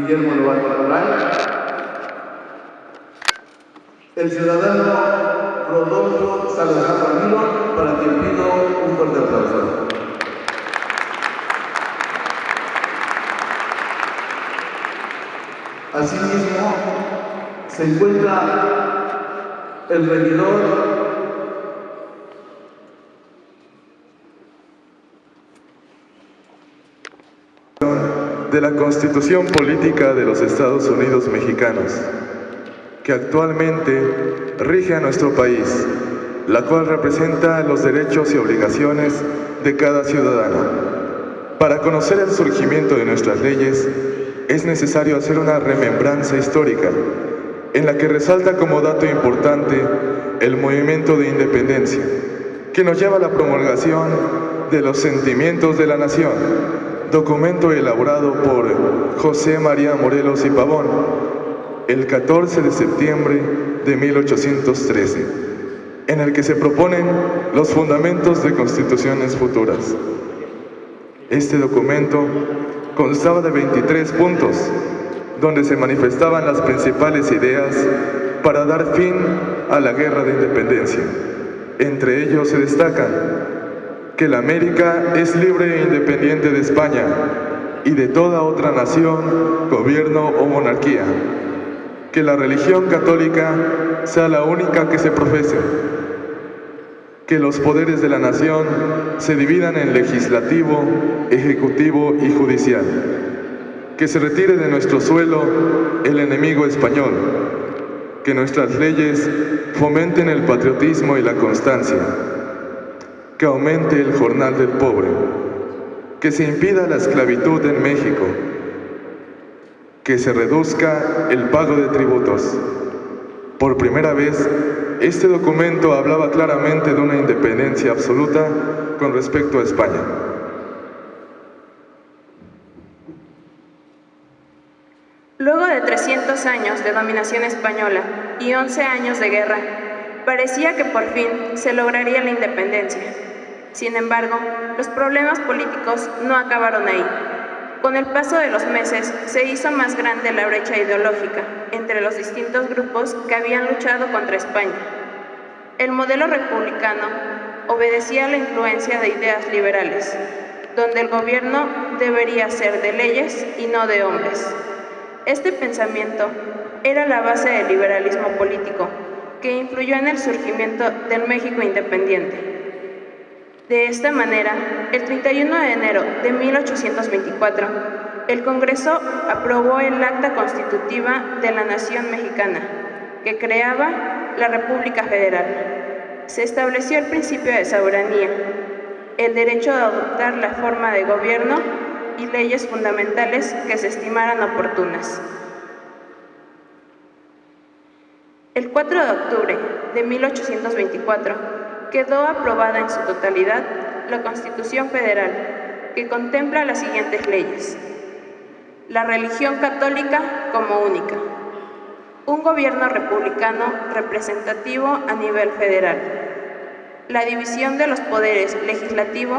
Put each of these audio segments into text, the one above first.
Guillermo Lobato Corral, el ciudadano Rodolfo Salazar Ramiro, para quien pido un fuerte aplauso. Asimismo, se encuentra el regidor de la Constitución Política de los Estados Unidos Mexicanos, que actualmente rige a nuestro país, la cual representa los derechos y obligaciones de cada ciudadano. Para conocer el surgimiento de nuestras leyes, es necesario hacer una remembranza histórica, en la que resalta como dato importante el movimiento de independencia, que nos lleva a la promulgación de los Sentimientos de la Nación, documento elaborado por José María Morelos y Pavón el 14 de septiembre de 1813, en el que se proponen los fundamentos de constituciones futuras. Este documento constaba de 23 puntos, donde se manifestaban las principales ideas para dar fin a la Guerra de Independencia. Entre ellos se destacan que la América es libre e independiente de España y de toda otra nación, gobierno o monarquía, que la religión católica sea la única que se profese, que los poderes de la nación se dividan en legislativo, ejecutivo y judicial, que se retire de nuestro suelo el enemigo español, que nuestras leyes fomenten el patriotismo y la constancia, que aumente el jornal del pobre, que se impida la esclavitud en México, que se reduzca el pago de tributos. Por primera vez, este documento hablaba claramente de una independencia absoluta con respecto a España. Luego de 300 años de dominación española y 11 años de guerra, parecía que por fin se lograría la independencia. Sin embargo, los problemas políticos no acabaron ahí. Con el paso de los meses, se hizo más grande la brecha ideológica entre los distintos grupos que habían luchado contra España. El modelo republicano obedecía a la influencia de ideas liberales, donde el gobierno debería ser de leyes y no de hombres. Este pensamiento era la base del liberalismo político, que influyó en el surgimiento del México independiente. De esta manera, el 31 de enero de 1824, el Congreso aprobó el Acta Constitutiva de la Nación Mexicana, que creaba la República Federal. Se estableció el principio de soberanía, el derecho a adoptar la forma de gobierno y leyes fundamentales que se estimaran oportunas. El 4 de octubre de 1824, quedó aprobada en su totalidad la Constitución Federal, que contempla las siguientes leyes: la religión católica como única, un gobierno republicano representativo a nivel federal, la división de los poderes legislativo,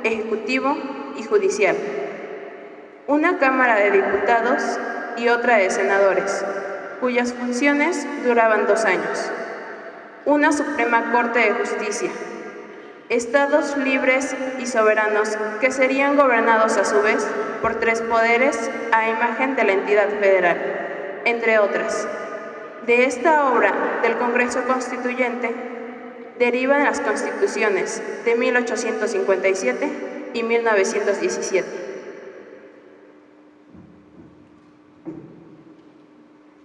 ejecutivo y judicial, una Cámara de Diputados y otra de senadores, cuyas funciones duraban 2 años, una Suprema Corte de Justicia, estados libres y soberanos que serían gobernados a su vez por 3 poderes a imagen de la entidad federal, entre otras. De esta obra del Congreso Constituyente derivan las constituciones de 1857 y 1917.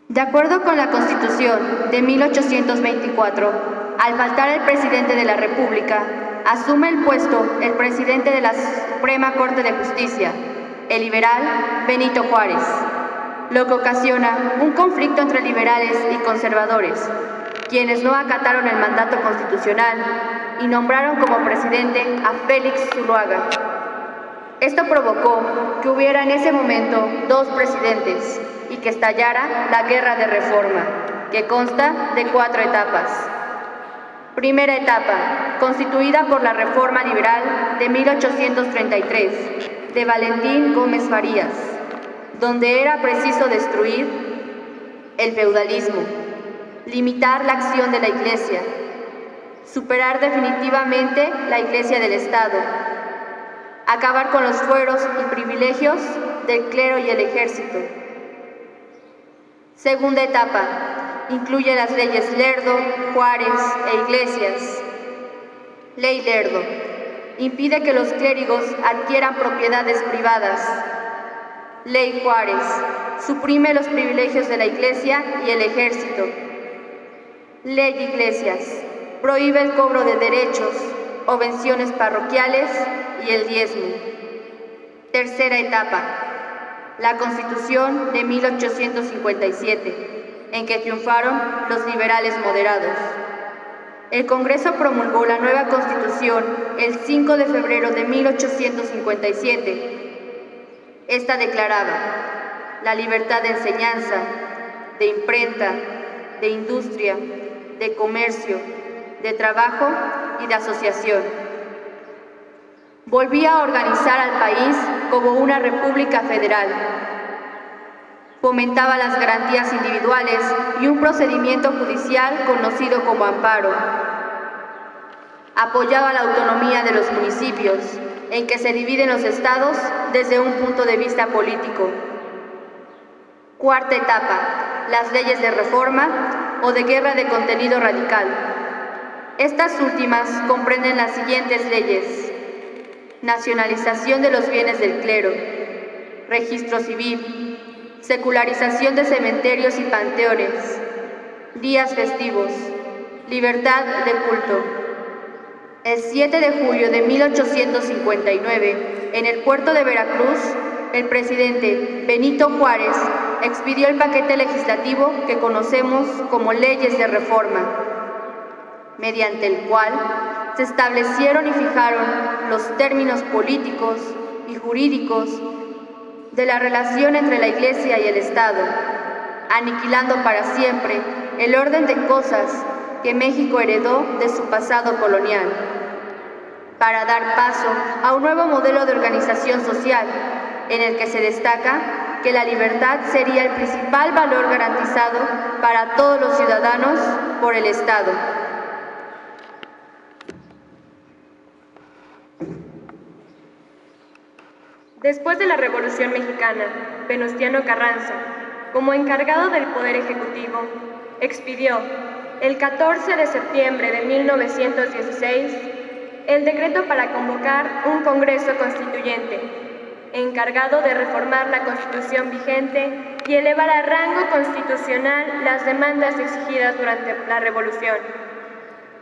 De acuerdo con la Constitución de 1824, al faltar el presidente de la República, asume el puesto el presidente de la Suprema Corte de Justicia, el liberal Benito Juárez, lo que ocasiona un conflicto entre liberales y conservadores, quienes no acataron el mandato constitucional y nombraron como presidente a Félix Zuluaga. Esto provocó que hubiera en ese momento 2 presidentes y que estallara la Guerra de Reforma, que consta de 4 etapas. Primera etapa, constituida por la Reforma Liberal de 1833, de Valentín Gómez Farías, donde era preciso destruir el feudalismo, limitar la acción de la Iglesia, superar definitivamente la Iglesia del Estado, acabar con los fueros y privilegios del clero y el ejército. Segunda etapa, incluye las leyes Lerdo, Juárez e Iglesias. Ley Lerdo, impide que los clérigos adquieran propiedades privadas. Ley Juárez, suprime los privilegios de la Iglesia y el ejército. Ley Iglesias, prohíbe el cobro de derechos, obvenciones parroquiales y el diezmo. Tercera etapa, la Constitución de 1857, en que triunfaron los liberales moderados. El Congreso promulgó la nueva Constitución el 5 de febrero de 1857. Esta declaraba la libertad de enseñanza, de imprenta, de industria, de comercio, de trabajo y de asociación. Volvía a organizar al país como una república federal. Fomentaba las garantías individuales y un procedimiento judicial conocido como amparo. Apoyaba la autonomía de los municipios, en que se dividen los estados desde un punto de vista político. Cuarta etapa, las leyes de reforma o de guerra de contenido radical. Estas últimas comprenden las siguientes leyes: nacionalización de los bienes del clero, registro civil, secularización de cementerios y panteones, días festivos, libertad de culto. El 7 de julio de 1859, en el puerto de Veracruz, el presidente Benito Juárez expidió el paquete legislativo que conocemos como leyes de reforma, mediante el cual se establecieron y fijaron los términos políticos y jurídicos de la relación entre la Iglesia y el Estado, aniquilando para siempre el orden de cosas que México heredó de su pasado colonial, para dar paso a un nuevo modelo de organización social, en el que se destaca que la libertad sería el principal valor garantizado para todos los ciudadanos por el Estado. Después de la Revolución Mexicana, Venustiano Carranza, como encargado del Poder Ejecutivo, expidió el 14 de septiembre de 1916 el decreto para convocar un Congreso Constituyente, encargado de reformar la Constitución vigente y elevar a rango constitucional las demandas exigidas durante la Revolución,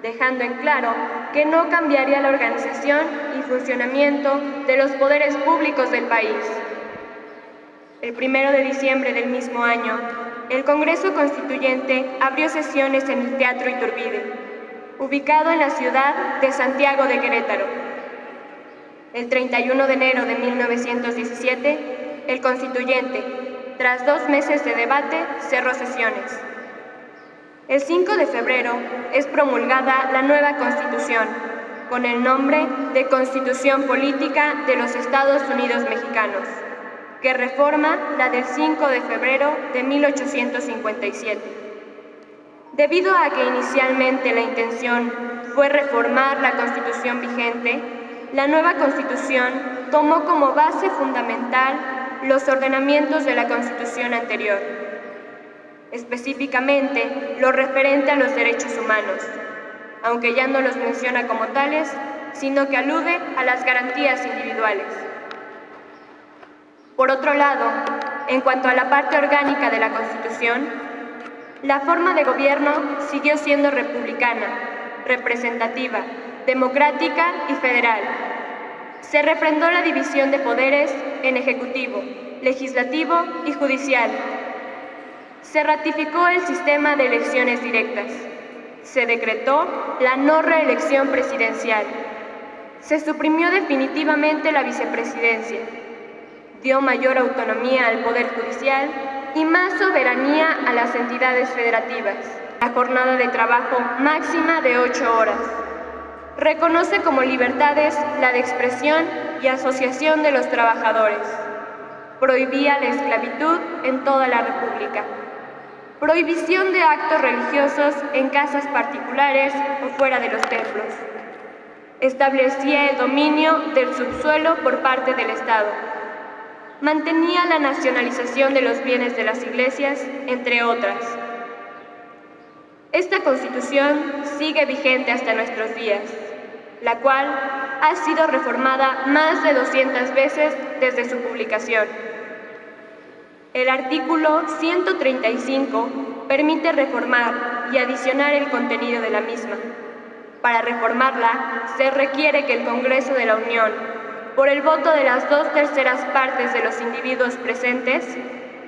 dejando en claro que no cambiaría la organización y funcionamiento de los poderes públicos del país. El 1 de diciembre del mismo año, el Congreso Constituyente abrió sesiones en el Teatro Iturbide, ubicado en la ciudad de Santiago de Querétaro. El 31 de enero de 1917, el Constituyente, tras 2 meses de debate, cerró sesiones. El 5 de febrero es promulgada la nueva Constitución, con el nombre de Constitución Política de los Estados Unidos Mexicanos, que reforma la del 5 de febrero de 1857. Debido a que inicialmente la intención fue reformar la Constitución vigente, la nueva Constitución tomó como base fundamental los ordenamientos de la Constitución anterior, específicamente lo referente a los derechos humanos, aunque ya no los menciona como tales, sino que alude a las garantías individuales. Por otro lado, en cuanto a la parte orgánica de la Constitución, la forma de gobierno siguió siendo republicana, representativa, democrática y federal. Se refrendó la división de poderes en ejecutivo, legislativo y judicial. Se ratificó el sistema de elecciones directas. Se decretó la no reelección presidencial. Se suprimió definitivamente la vicepresidencia. Dio mayor autonomía al Poder Judicial y más soberanía a las entidades federativas. La jornada de trabajo máxima de 8 horas. Reconoce como libertades la de expresión y asociación de los trabajadores. Prohibía la esclavitud en toda la República. Prohibición de actos religiosos en casas particulares o fuera de los templos. Establecía el dominio del subsuelo por parte del Estado. Mantenía la nacionalización de los bienes de las iglesias, entre otras. Esta Constitución sigue vigente hasta nuestros días, la cual ha sido reformada más de 200 veces desde su publicación. El artículo 135 permite reformar y adicionar el contenido de la misma. Para reformarla, se requiere que el Congreso de la Unión, por el voto de las 2/3 partes de los individuos presentes,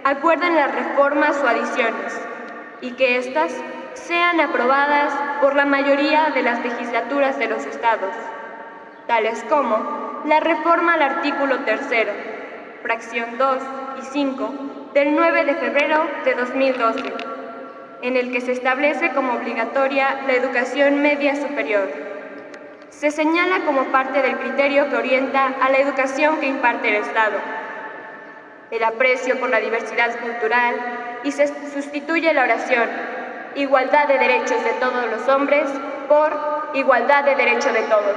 acuerden las reformas o adiciones, y que éstas sean aprobadas por la mayoría de las legislaturas de los estados, tales como la reforma al artículo 3, fracción 2 y 5 del 9 de febrero de 2012, en el que se establece como obligatoria la educación media superior. Se señala como parte del criterio que orienta a la educación que imparte el Estado, el aprecio por la diversidad cultural, y se sustituye la oración igualdad de derechos de todos los hombres por igualdad de derechos de todos.